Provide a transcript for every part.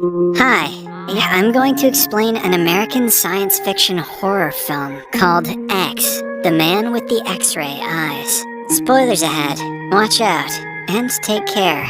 Hi, I'm going to explain an American science fiction horror film called X, The Man with the X-Ray Eyes. Spoilers ahead. Watch out, and take care.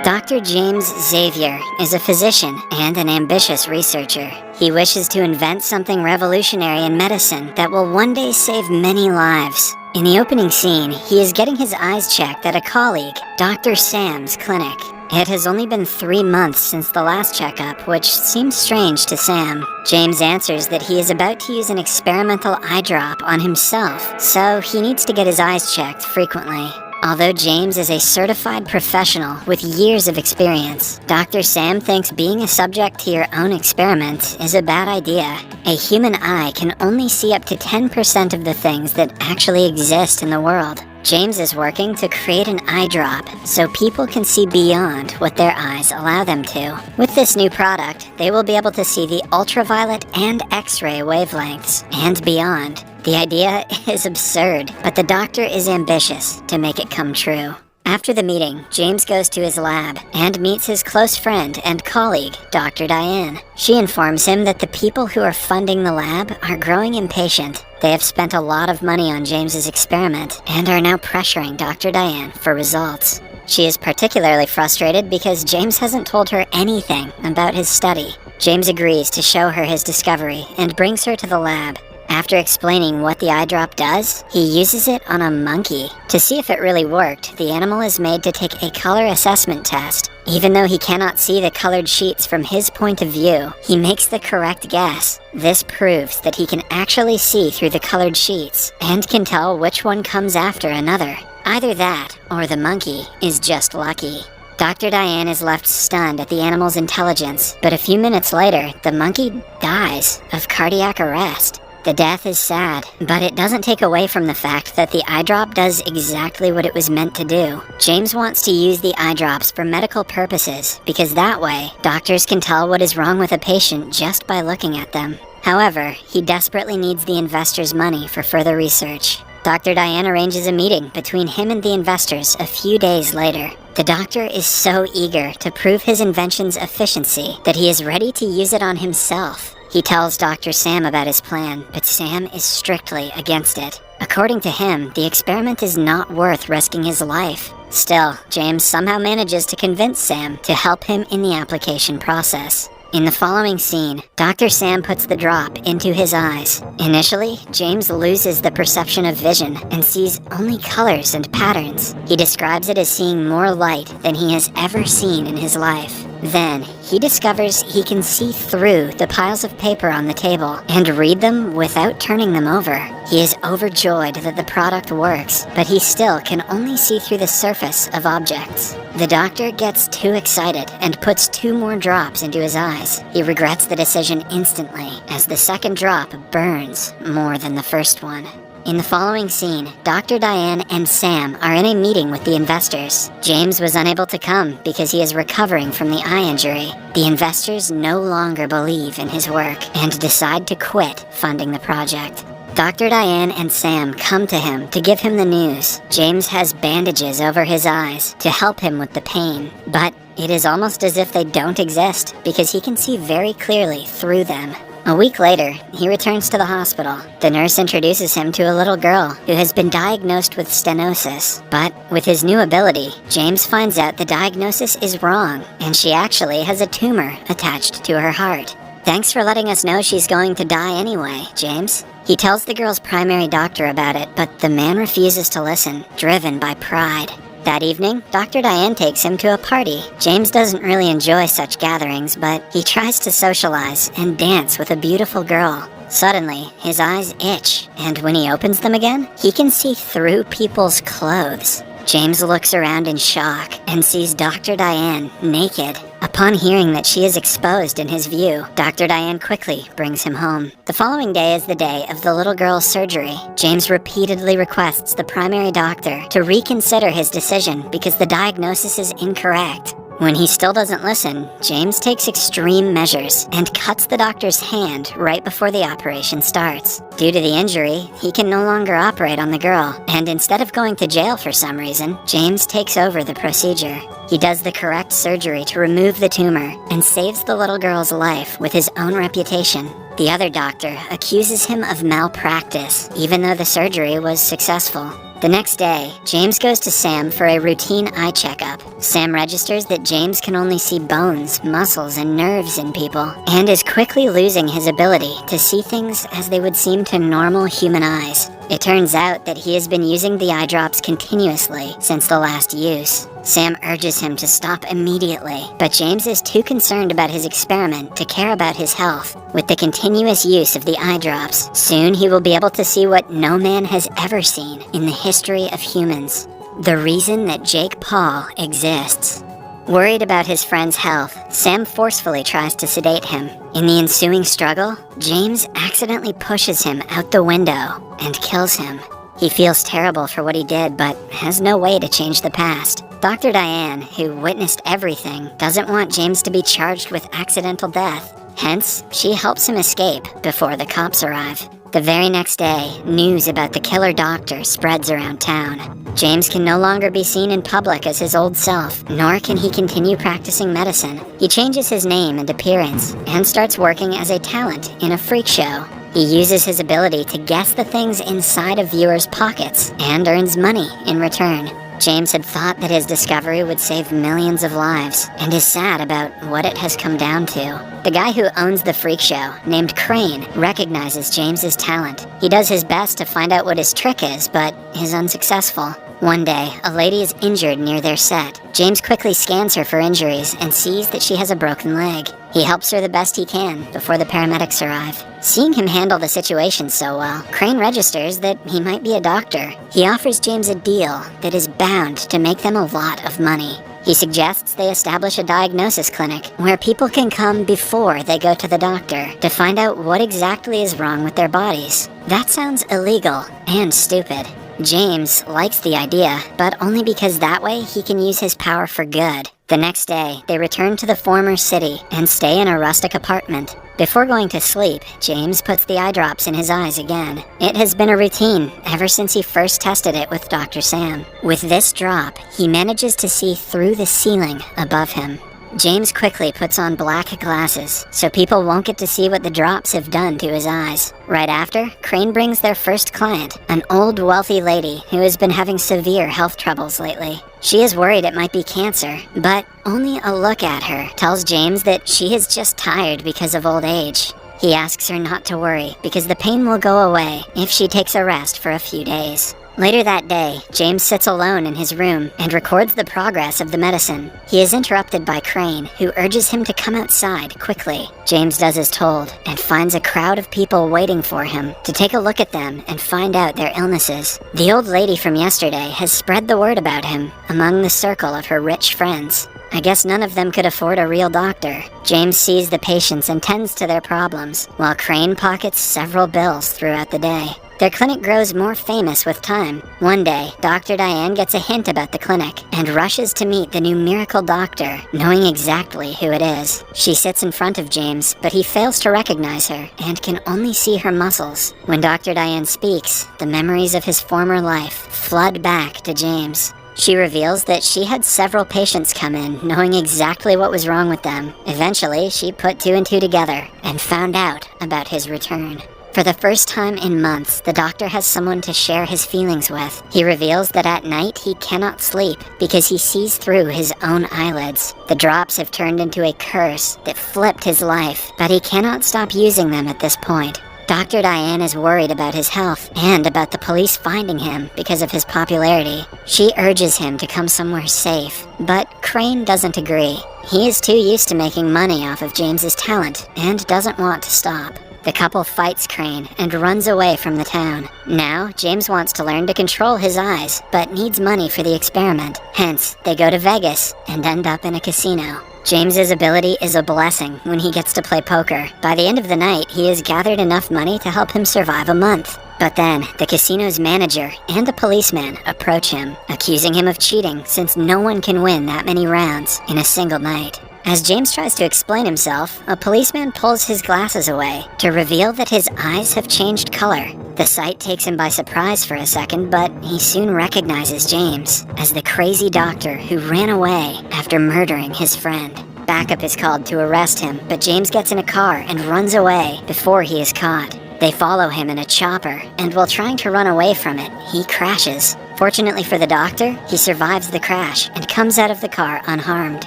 Dr. James Xavier is a physician and an ambitious researcher. He wishes to invent something revolutionary in medicine that will one day save many lives. In the opening scene, he is getting his eyes checked at a colleague, Dr. Sam's clinic. It has only been 3 months since the last checkup, which seems strange to Sam. James answers that he is about to use an experimental eye drop on himself, so he needs to get his eyes checked frequently. Although James is a certified professional with years of experience, Dr. Sam thinks being a subject to your own experiment is a bad idea. A human eye can only see up to 10% of the things that actually exist in the world. James is working to create an eye drop so people can see beyond what their eyes allow them to. With this new product, they will be able to see the ultraviolet and X-ray wavelengths and beyond. The idea is absurd, but the doctor is ambitious to make it come true. After the meeting, James goes to his lab and meets his close friend and colleague, Dr. Diane. She informs him that the people who are funding the lab are growing impatient. They have spent a lot of money on James's experiment and are now pressuring Dr. Diane for results. She is particularly frustrated because James hasn't told her anything about his study. James agrees to show her his discovery and brings her to the lab. After explaining what the eye drop does, he uses it on a monkey. To see if it really worked, the animal is made to take a color assessment test. Even though he cannot see the colored sheets from his point of view, he makes the correct guess. This proves that he can actually see through the colored sheets and can tell which one comes after another. Either that, or the monkey is just lucky. Dr. Diane is left stunned at the animal's intelligence, but a few minutes later, the monkey dies of cardiac arrest. The death is sad, but it doesn't take away from the fact that the eye drop does exactly what it was meant to do. James wants to use the eye drops for medical purposes, because that way, doctors can tell what is wrong with a patient just by looking at them. However, he desperately needs the investors' money for further research. Dr. Diane arranges a meeting between him and the investors a few days later. The doctor is so eager to prove his invention's efficiency that he is ready to use it on himself. He tells Dr. Sam about his plan, but Sam is strictly against it. According to him, the experiment is not worth risking his life. Still, James somehow manages to convince Sam to help him in the application process. In the following scene, Dr. Sam puts the drop into his eyes. Initially, James loses the perception of vision and sees only colors and patterns. He describes it as seeing more light than he has ever seen in his life. Then, he discovers he can see through the piles of paper on the table and read them without turning them over. He is overjoyed that the product works, but he still can only see through the surface of objects. The doctor gets too excited and puts 2 more drops into his eyes. He regrets the decision instantly, as the second drop burns more than the first one. In the following scene, Dr. Diane and Sam are in a meeting with the investors. James was unable to come because he is recovering from the eye injury. The investors no longer believe in his work and decide to quit funding the project. Dr. Diane and Sam come to him to give him the news. James has bandages over his eyes to help him with the pain, but it is almost as if they don't exist because he can see very clearly through them. A week later, he returns to the hospital. The nurse introduces him to a little girl who has been diagnosed with stenosis. But with his new ability, James finds out the diagnosis is wrong, and she actually has a tumor attached to her heart. Thanks for letting us know she's going to die anyway, James. He tells the girl's primary doctor about it, but the man refuses to listen, driven by pride. That evening, Dr. Diane takes him to a party. James doesn't really enjoy such gatherings, but he tries to socialize and dance with a beautiful girl. Suddenly, his eyes itch, and when he opens them again, he can see through people's clothes. James looks around in shock and sees Dr. Diane naked. Upon hearing that she is exposed in his view, Dr. Diane quickly brings him home. The following day is the day of the little girl's surgery. James repeatedly requests the primary doctor to reconsider his decision because the diagnosis is incorrect. When he still doesn't listen, James takes extreme measures and cuts the doctor's hand right before the operation starts. Due to the injury, he can no longer operate on the girl, and instead of going to jail for some reason, James takes over the procedure. He does the correct surgery to remove the tumor and saves the little girl's life with his own reputation. The other doctor accuses him of malpractice, even though the surgery was successful. The next day, James goes to Sam for a routine eye checkup. Sam registers that James can only see bones, muscles, and nerves in people, and is quickly losing his ability to see things as they would seem to normal human eyes. It turns out that he has been using the eye drops continuously since the last use. Sam urges him to stop immediately, but James is too concerned about his experiment to care about his health. With the continuous use of the eye drops, soon he will be able to see what no man has ever seen in the history of humans: the reason that Jake Paul exists. Worried about his friend's health, Sam forcefully tries to sedate him. In the ensuing struggle, James accidentally pushes him out the window and kills him. He feels terrible for what he did, but has no way to change the past. Dr. Diane, who witnessed everything, doesn't want James to be charged with accidental death. Hence, she helps him escape before the cops arrive. The very next day, news about the killer doctor spreads around town. James can no longer be seen in public as his old self, nor can he continue practicing medicine. He changes his name and appearance, and starts working as a talent in a freak show. He uses his ability to guess the things inside of viewers' pockets, and earns money in return. James had thought that his discovery would save millions of lives, and is sad about what it has come down to. The guy who owns the freak show, named Crane, recognizes James's talent. He does his best to find out what his trick is, but is unsuccessful. One day, a lady is injured near their set. James quickly scans her for injuries and sees that she has a broken leg. He helps her the best he can before the paramedics arrive. Seeing him handle the situation so well, Crane registers that he might be a doctor. He offers James a deal that is bound to make them a lot of money. He suggests they establish a diagnosis clinic where people can come before they go to the doctor to find out what exactly is wrong with their bodies. That sounds illegal and stupid. James likes the idea, but only because that way he can use his power for good. The next day, they return to the former city and stay in a rustic apartment. Before going to sleep, James puts the eye drops in his eyes again. It has been a routine ever since he first tested it with Dr. Sam. With this drop, he manages to see through the ceiling above him. James quickly puts on black glasses, so people won't get to see what the drops have done to his eyes. Right after, Crane brings their first client, an old wealthy lady who has been having severe health troubles lately. She is worried it might be cancer, but only a look at her tells James that she is just tired because of old age. He asks her not to worry, because the pain will go away if she takes a rest for a few days. Later that day, James sits alone in his room and records the progress of the medicine. He is interrupted by Crane, who urges him to come outside quickly. James does as told, and finds a crowd of people waiting for him to take a look at them and find out their illnesses. The old lady from yesterday has spread the word about him among the circle of her rich friends. I guess none of them could afford a real doctor. James sees the patients and tends to their problems, while Crane pockets several bills throughout the day. Their clinic grows more famous with time. One day, Dr. Diane gets a hint about the clinic and rushes to meet the new miracle doctor, knowing exactly who it is. She sits in front of James, but he fails to recognize her and can only see her muscles. When Dr. Diane speaks, the memories of his former life flood back to James. She reveals that she had several patients come in, knowing exactly what was wrong with them. Eventually, she put two and two together and found out about his return. For the first time in months, the doctor has someone to share his feelings with. He reveals that at night he cannot sleep because he sees through his own eyelids. The drops have turned into a curse that flipped his life, but he cannot stop using them at this point. Dr. Diane is worried about his health and about the police finding him because of his popularity. She urges him to come somewhere safe, but Crane doesn't agree. He is too used to making money off of James's talent and doesn't want to stop. The couple fights Crane and runs away from the town. Now, James wants to learn to control his eyes, but needs money for the experiment. Hence, they go to Vegas and end up in a casino. James's ability is a blessing when he gets to play poker. By the end of the night, he has gathered enough money to help him survive a month. But then, the casino's manager and a policeman approach him, accusing him of cheating since no one can win that many rounds in a single night. As James tries to explain himself, a policeman pulls his glasses away to reveal that his eyes have changed color. The sight takes him by surprise for a second, but he soon recognizes James as the crazy doctor who ran away after murdering his friend. Backup is called to arrest him, but James gets in a car and runs away before he is caught. They follow him in a chopper, and while trying to run away from it, he crashes. Fortunately for the doctor, he survives the crash and comes out of the car unharmed.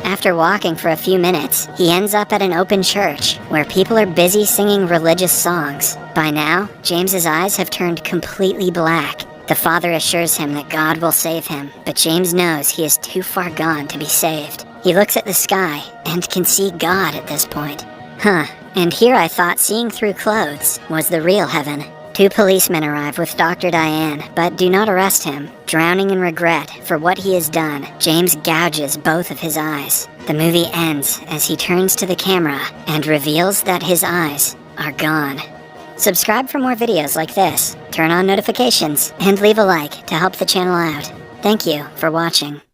After walking for a few minutes, he ends up at an open church where people are busy singing religious songs. By now, James's eyes have turned completely black. The father assures him that God will save him, but James knows he is too far gone to be saved. He looks at the sky and can see God at this point. And here I thought seeing through clothes was the real heaven. 2 policemen arrive with Dr. Diane, but do not arrest him. Drowning in regret for what he has done, James gouges both of his eyes. The movie ends as he turns to the camera and reveals that his eyes are gone. Subscribe for more videos like this, turn on notifications, and leave a like to help the channel out. Thank you for watching.